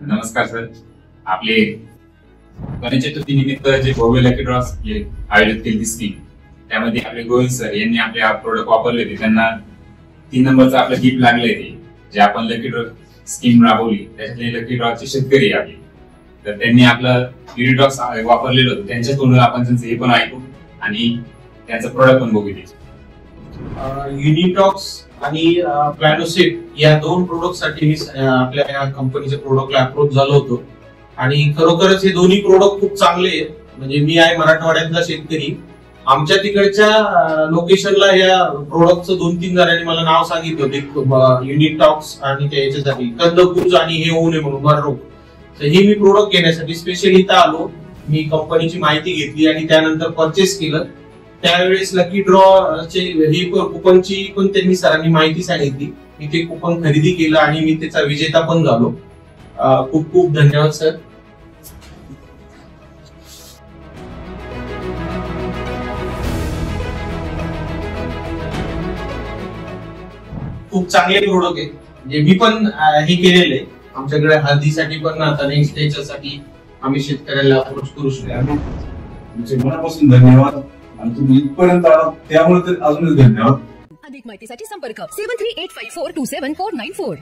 नमस्कार सर. आपले गणेश चतुर्थी निमित्त जे भव्य लकी ड्रॉ आयोजित केली स्कीम, त्यामध्ये आपले गोविंद सर यांनी आपले प्रोडक्ट वापरले होते. त्यांना 3 नंबरचं आपलं गिफ्ट लागले ते, जे आपण लकी ड्रॉ स्कीम राबवली त्याच्यातले लकी ड्रॉचे शेतकरी आपले, तर त्यांनी आपलं युनिटॉक्स वापरलेलं होतं. त्यांच्याकडून आपण त्यांचं हे पण ऐकू आणि त्यांचं प्रोडक्ट पण बघू. युनिटॉक्स आणि प्लॅनोसेट या 2 प्रोडक्ट साठी मी आपल्या या कंपनीच्या प्रोडक्टला अप्रोच झालो होतो आणि खरोखरच हे दोन्ही प्रोडक्ट खूप चांगले आहेत. म्हणजे मी आहे मराठवाड्यातला शेतकरी. आमच्या तिकडच्या लोकेशनला या प्रोडक्टचं 2-3 जणांनी मला नाव सांगितलं होते, युनिटॉक्स आणि त्या याच्यासाठी कंदकुज आणि हे होऊ नये म्हणून रोग. तर हे मी प्रोडक्ट घेण्यासाठी स्पेशली इथं आलो. मी कंपनीची माहिती घेतली आणि त्यानंतर परचेस केलं. त्यावेळेस लकी ड्रॉ चे ही कुपनची पण त्यांनी सरांनी माहिती सांगितली. मी ते कुपन खरेदी केलं आणि मी त्याचा विजेता पण झालो. खूप खूप धन्यवाद सर. खूप चांगले प्रोडक्ट आहे. म्हणजे मी पण हे केलेले आमच्याकडे हळदीसाठी पण आता नेक्स्ट याच्यासाठी आम्ही शेतकऱ्याला अप्रोच करू शकतो. तुमचे मनापासून धन्यवाद आणि तुम्ही इथपर्यंत आलात त्यामुळे तर अजूनच धन्यवाद. अधिक माहितीसाठी संपर्क 7385427494.